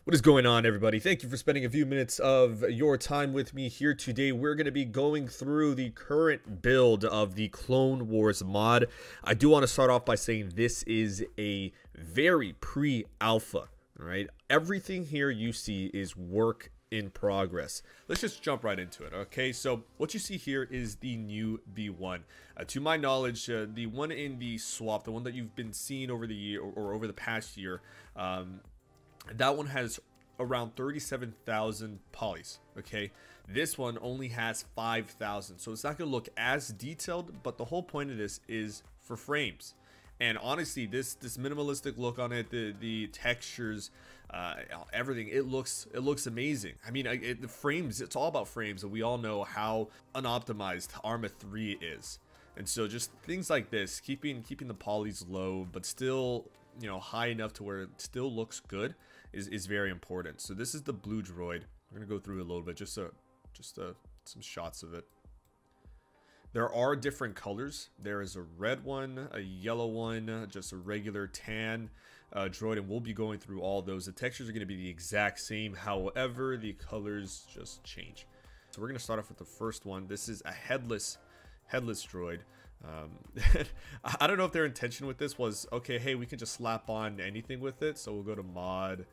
What is going on, everybody? Thank you for spending a few minutes of your time with me here today. We're going to be going through the current build of the Clone Wars mod. I do want to start off by saying this is a very pre-alpha, all right? Everything here you see is work in progress. Let's just jump right into it, okay? So what you see here is the new B1. To my knowledge, the one in the swap, the one that you've been seeing over the year or over the past year, that one has around 37,000 polys, okay? This one only has 5,000, so it's not going to look as detailed, but the whole point of this is for frames. And honestly, this minimalistic look on it, the textures, everything, it looks amazing. I mean, the frames, it's all about frames, and we all know how unoptimized Arma 3 is. And so just things like this, keeping the polys low, but still, you know, high enough to where it still looks good is very important. So this is the blue droid. We're gonna go through it a little bit, just some shots of it. There are different colors. There is a red one, a yellow one, just a regular tan droid, and we'll be going through all those. The textures are going to be the exact same, however the colors just change. So we're going to start off with the first one. This is a headless droid. I don't know if their intention with this was, okay, hey, we can just slap on anything with it. So we'll go to mod,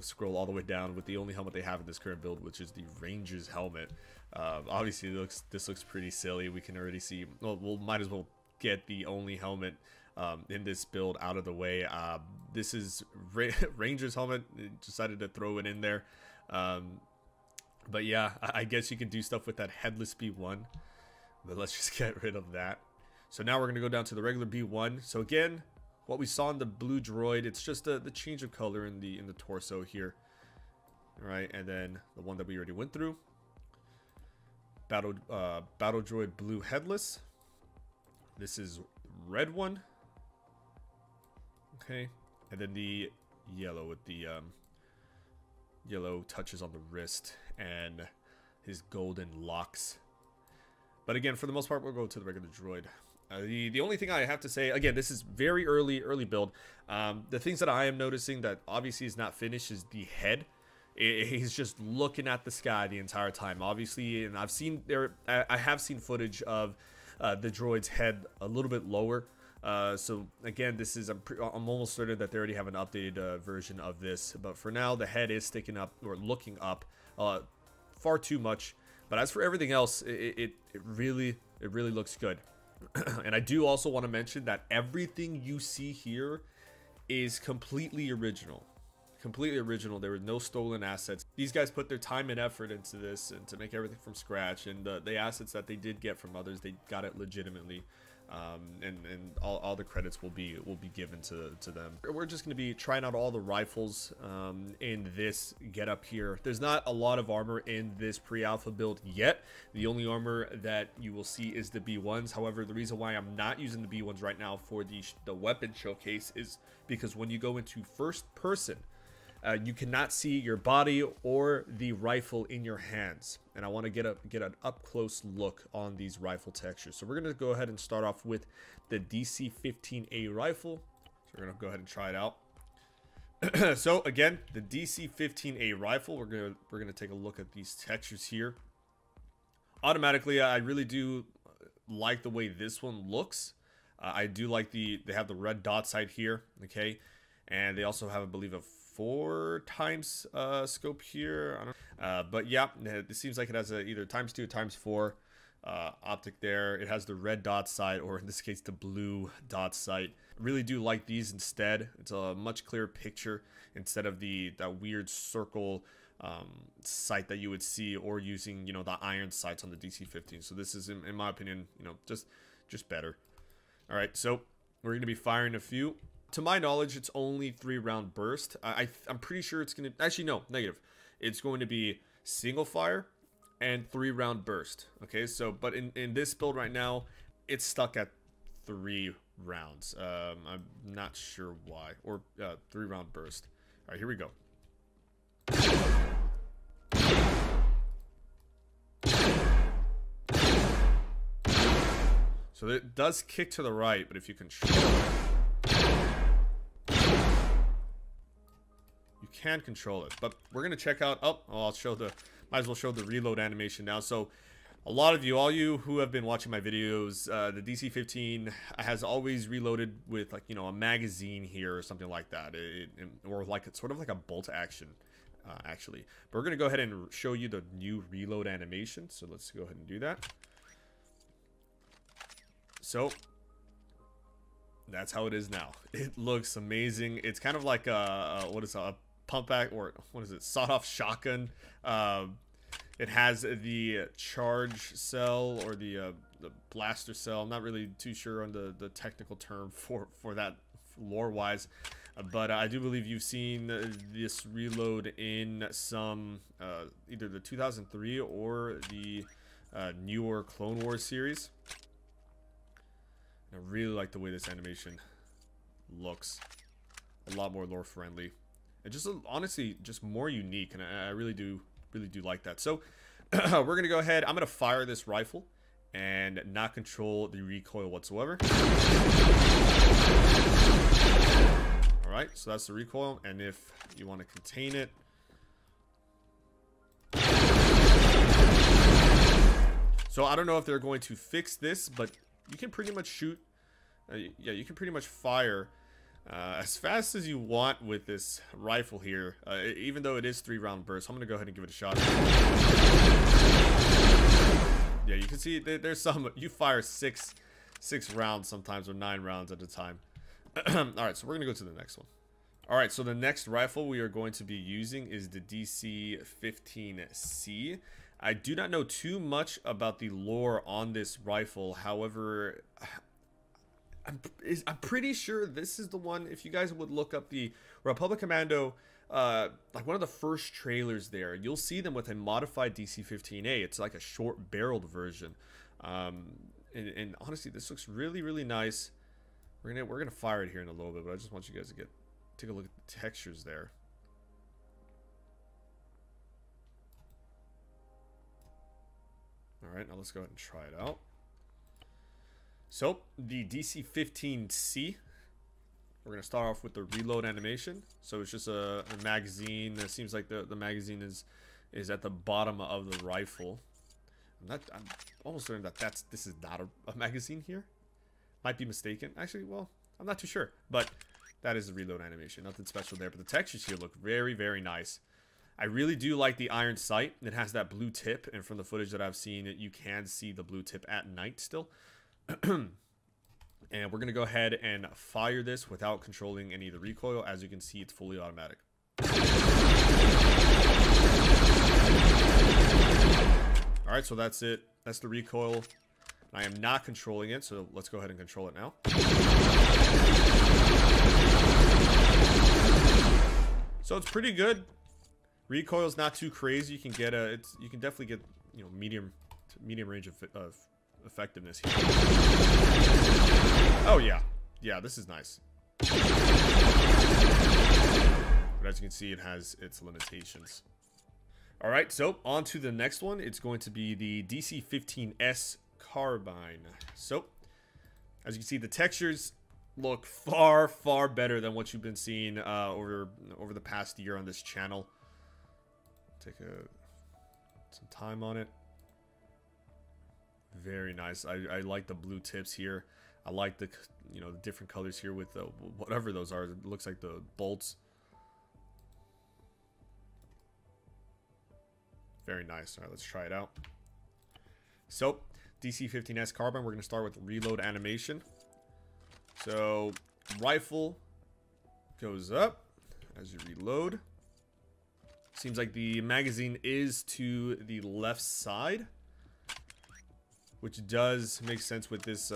scroll all the way down with the only helmet they have in this current build, which is the Ranger's helmet. Obviously this looks pretty silly. We can already see, well, we'll might as well get the only helmet in this build out of the way. This is Ranger's helmet. Decided to throw it in there. But yeah, I guess you can do stuff with that headless B1, but let's just get rid of that. So now we're gonna go down to the regular B1. So again, what we saw in the blue droid, it's just the change of color in the torso here. All right, and then the one that we already went through, battle droid blue headless. This is red one. Okay, and then the yellow with the yellow touches on the wrist and his golden locks. But again, for the most part, we'll go to the regular droid. The only thing I have to say, again, this is very early build. The things that I am noticing that obviously is not finished is the head. He's just looking at the sky the entire time, obviously, and I have seen footage of the droid's head a little bit lower. So again, this is I'm almost certain that they already have an updated version of this, but for now the head is sticking up or looking up far too much. But as for everything else, it really looks good. And I do also want to mention that everything you see here is completely original. There were no stolen assets. These guys put their time and effort into this and to make everything from scratch, and the assets that they did get from others, they got it legitimately. And all the credits will be given to them. We're just going to be trying out all the rifles in this getup here. There's not a lot of armor in this pre-alpha build yet. The only armor that you will see is the B1s. However, the reason why I'm not using the B1s right now for the weapon showcase is because when you go into first person, you cannot see your body or the rifle in your hands, and I want to get an up-close look on these rifle textures. So we're going to go ahead and start off with the DC-15A rifle. So we're going to go ahead and try it out. So again, the DC-15A rifle, we're gonna take a look at these textures here. Automatically, I really do like the way this one looks. I do like they have the red dot sight here, okay, and they also have, I believe, a 4x scope here. I don't but yeah, it seems like it has either ×2 or ×4 optic there. It has the red dot sight, or in this case the blue dot sight. Really do like these instead. It's a much clearer picture instead of that weird circle sight that you would see, or using, you know, the iron sights on the DC-15. So this is, in my opinion, you know, just better. All right, so we're going to be firing a few. To my knowledge, it's only 3-round burst. I'm pretty sure it's going to... Actually, no, negative. It's going to be single fire and 3-round burst. Okay, so, but in this build right now, it's stuck at 3 rounds. I'm not sure why. Or 3-round burst. All right, here we go. So it does kick to the right, but if you control it, you can control it. But we're gonna check out. Oh, I'll show the. Might as well show the reload animation now. So, a lot of you, all you who have been watching my videos, the DC-15 has always reloaded with, like, you know, a magazine here or something like that, or like it's sort of like a bolt action, actually. But we're gonna go ahead and show you the new reload animation. So let's go ahead and do that. So that's how it is now. It looks amazing. It's kind of like a pump back, or what is it, sawed-off shotgun. It has the charge cell, or the blaster cell. I'm not really too sure on the technical term for that lore-wise, but I do believe you've seen this reload in some either the 2003 or the newer Clone Wars series. I really like the way this animation looks. A lot more lore friendly, and just honestly just more unique, and I really do like that. So we're gonna go ahead. I'm gonna fire this rifle and not control the recoil whatsoever. All right, so that's the recoil, and if you want to contain it, so I don't know if they're going to fix this, but you can pretty much shoot. Yeah, you can pretty much fire as fast as you want with this rifle here, even though it is 3-round burst. I'm gonna go ahead and give it a shot. Yeah, you can see there's some. You fire six rounds sometimes, or 9 rounds at a time. All right, so we're gonna go to the next one. All right, so the next rifle we are going to be using is the DC-15C. I do not know too much about the lore on this rifle. However, I'm pretty sure this is the one. If you guys would look up the Republic Commando, like one of the first trailers there, you'll see them with a modified DC-15A. It's like a short-barreled version. And honestly, this looks really nice. We're gonna fire it here in a little bit, but I just want you guys to take a look at the textures there. All right, now let's go ahead and try it out. So the DC-15C, we're gonna start off with the reload animation. So it's just a magazine. It seems like the magazine is at the bottom of the rifle. I'm almost certain that this is not a magazine here. Might be mistaken. Actually, well, I'm not too sure, but that is the reload animation. Nothing special there, but the textures here look very nice. I really do like the iron sight. It has that blue tip, and from the footage that I've seen, you can see the blue tip at night still. And we're going to go ahead and fire this without controlling any of the recoil. As you can see, it's fully automatic. Alright, so that's it. That's the recoil. I am not controlling it, so let's go ahead and control it now. So it's pretty good. Recoil's not too crazy. You can get you can definitely get, you know, medium range of effectiveness here. Oh yeah, this is nice. But as you can see, it has its limitations. All right, so on to the next one. It's going to be the DC-15S Carbine. So as you can see, the textures look far better than what you've been seeing over the past year on this channel. Take some time on it. Very nice. I like the blue tips here. I like the, you know, the different colors here with the whatever those are. It looks like the bolts. Very nice. All right, let's try it out. So DC-15S Carbine, we're going to start with reload animation. So rifle goes up as you reload. Seems like the magazine is to the left side, which does make sense with this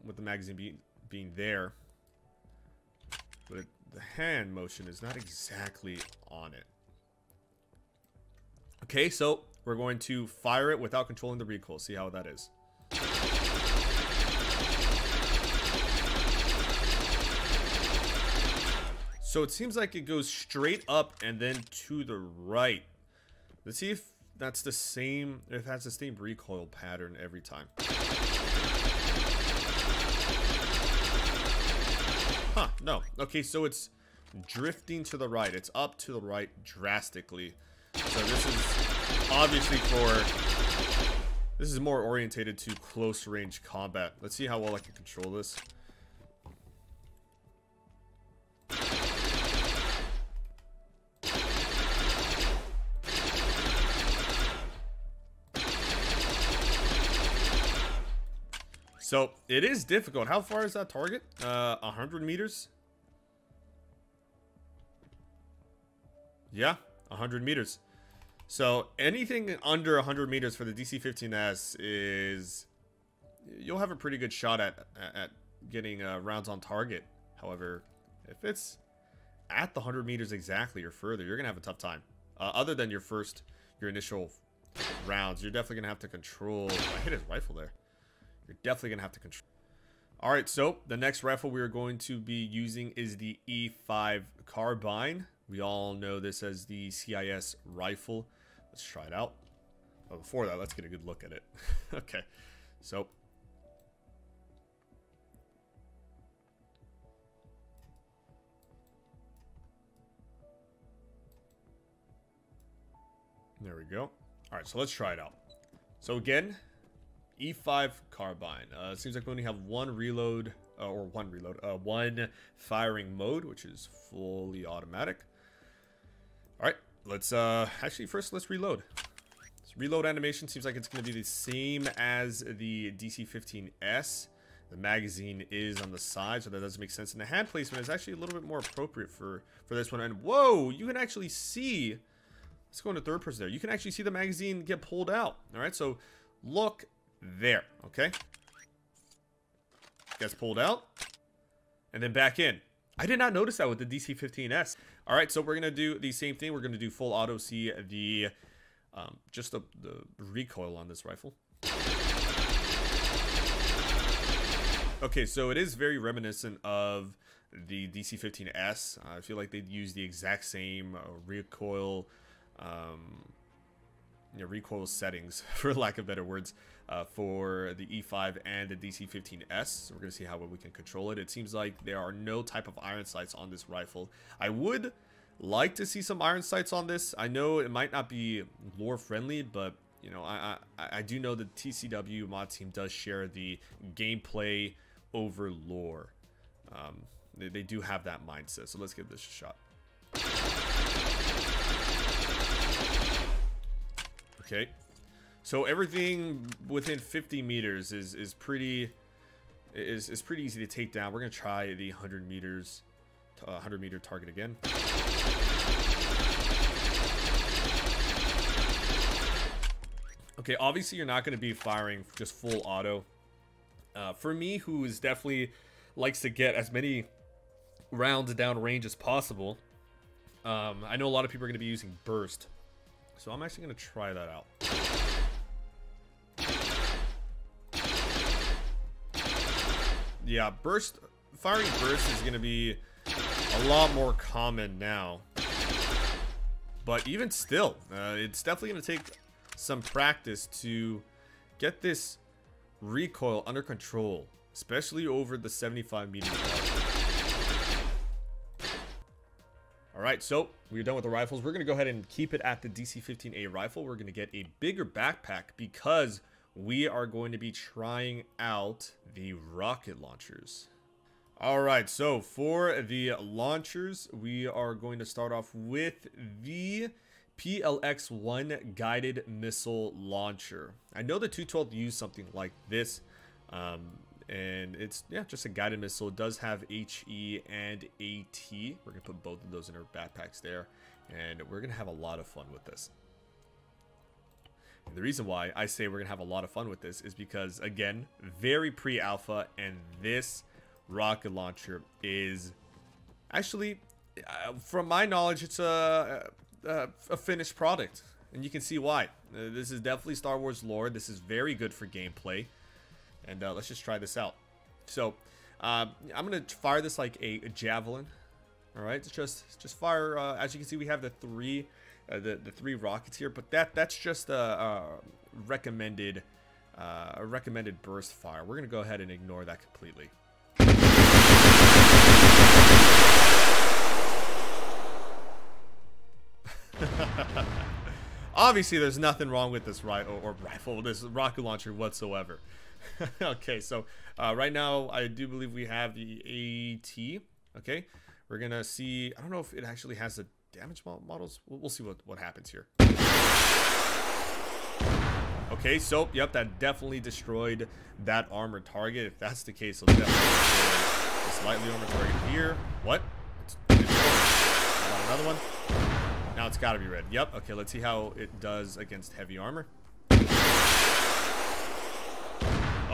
with the magazine being there. But the hand motion is not exactly on it. Okay, so we're going to fire it without controlling the recoil. See how that is. So it seems like it goes straight up and then to the right. Let's see if that's the same, if it has the same recoil pattern every time. Huh, no. Okay, so it's drifting to the right. It's up to the right drastically. So this is obviously this is more orientated to close range combat. Let's see how well I can control this. So it is difficult. How far is that target? 100 meters? Yeah, 100 meters. So anything under 100 meters for the DC-15S is... you'll have a pretty good shot at getting rounds on target. However, if it's at the 100 meters exactly or further, you're going to have a tough time. Other than your initial rounds, you're definitely going to have to control... I hit his rifle there. You're definitely going to have to control. Alright, so the next rifle we are going to be using is the E5 Carbine. We all know this as the CIS rifle. Let's try it out. But before that, let's get a good look at it. Okay, so... there we go. Alright, so let's try it out. So again... E5 Carbine. It seems like we only have one firing mode, which is fully automatic. Alright, let's actually first let's reload. This reload animation seems like it's going to be the same as the DC-15S. The magazine is on the side, so that doesn't make sense. And the hand placement is actually a little bit more appropriate for this one. And whoa, you can actually see... let's go into third person there. You can actually see the magazine get pulled out. Alright, so look... there, okay? Gets pulled out. And then back in. I did not notice that with the DC-15S. Alright, so we're going to do the same thing. We're going to do full auto see the... just the recoil on this rifle. Okay, so it is very reminiscent of the DC-15S. I feel like they'd use the exact same recoil... recoil settings, for lack of better words, for the E5 and the DC-15S. So we're going to see how well we can control it. It seems like there are no type of iron sights on this rifle. I would like to see some iron sights on this. I know it might not be lore friendly, but you know, I do know the TCW mod team does share the gameplay over lore. They do have that mindset. So let's give this a shot. Okay, so everything within 50 meters is pretty easy to take down. We're gonna try the 100 meters, 100 meter target again. Okay, obviously you're not gonna be firing just full auto. For me, who is definitely likes to get as many rounds down range as possible, I know a lot of people are gonna be using burst. So I'm actually going to try that out. Yeah, firing burst is going to be a lot more common now. But even still, it's definitely going to take some practice to get this recoil under control, especially over the 75 meter mark. Alright, so we're done with the rifles. We're going to go ahead and keep it at the DC-15A rifle. We're going to get a bigger backpack because we are going to be trying out the rocket launchers. Alright, so for the launchers, we are going to start off with the PLX-1 guided missile launcher. I know the 212 used something like this. And it's, yeah, just a guided missile. It does have HE and AT. We're going to put both of those in our backpacks there. And we're going to have a lot of fun with this. And the reason why I say we're going to have a lot of fun with this is because, again, very pre-alpha. And this rocket launcher is actually, from my knowledge, it's a finished product. And you can see why. This is definitely Star Wars lore. This is very good for gameplay. And let's just try this out. So I'm gonna fire this like a javelin. All right, just fire. As you can see, we have the three rockets here, but that's just a recommended burst fire. We're gonna go ahead and ignore that completely. Obviously, there's nothing wrong with this rifle, this rocket launcher whatsoever. Okay, so right now, I do believe we have the AT. Okay, we're gonna see. I don't know if it actually has the damage models. We'll see what happens here. Okay, so yep, that definitely destroyed that armored target. If that's the case, let's definitely destroy this lightly armored target here. What? Another one. Now it's got to be red. Yep. Okay, let's see how it does against heavy armor.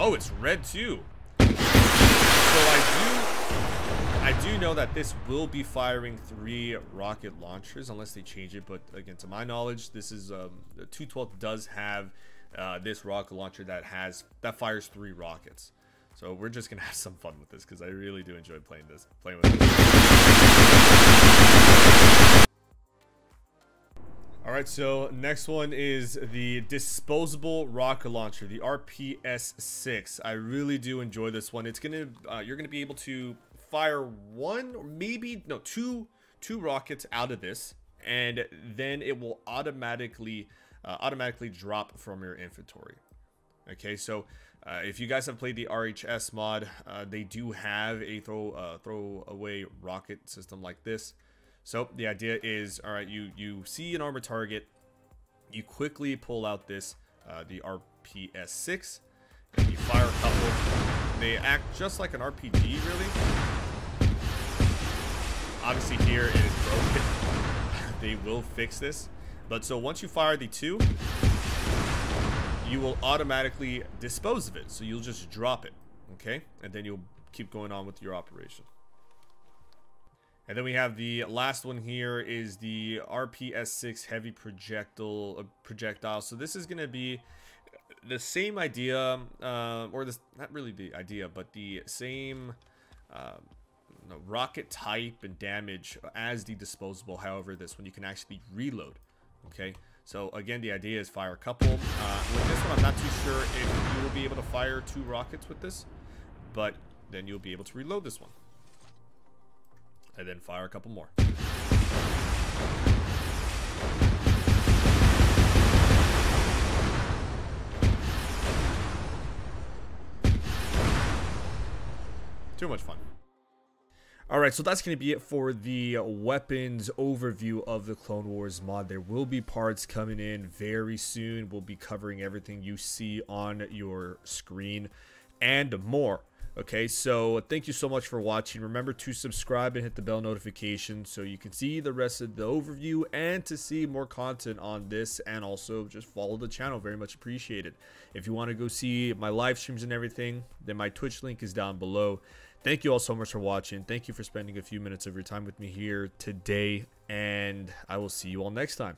Oh, it's red too. So I do know that this will be firing 3 rocket launchers unless they change it. But again, to my knowledge, this is the 212 does have this rocket launcher that fires 3 rockets. So we're just gonna have some fun with this because I really do enjoy playing with it. All right, so next one is the disposable rocket launcher, the RPS-6. I really do enjoy this one. It's gonna you're gonna be able to fire 1 or maybe no 2 rockets out of this, and then it will automatically drop from your inventory. Okay, so if you guys have played the RHS mod, they do have a throw away rocket system like this. So the idea is, all right, you see an armored target, you quickly pull out this the RPS-6, and you fire a couple. They act just like an RPG, really. Obviously here it is broken. They will fix this. But so once you fire the 2, you will automatically dispose of it. So you'll just drop it, okay? And then you'll keep going on with your operation. And then we have the last one here is the RPS-6 heavy projectile. So this is going to be the same idea, or this, not really the idea, but the same rocket type and damage as the disposable. However, this one you can actually reload. Okay, so again, the idea is fire a couple. With this one, I'm not too sure if you will be able to fire 2 rockets with this, but then you'll be able to reload this one. And then fire a couple more. Too much fun. Alright, so that's going to be it for the weapons overview of the Clone Wars mod. There will be parts coming in very soon. We'll be covering everything you see on your screen and more. Okay, so thank you so much for watching. Remember to subscribe and hit the bell notification so you can see the rest of the overview and to see more content on this, and also just follow the channel. Very much appreciated. If you want to go see my live streams and everything, then my Twitch link is down below. Thank you all so much for watching. Thank you for spending a few minutes of your time with me here today, and I will see you all next time.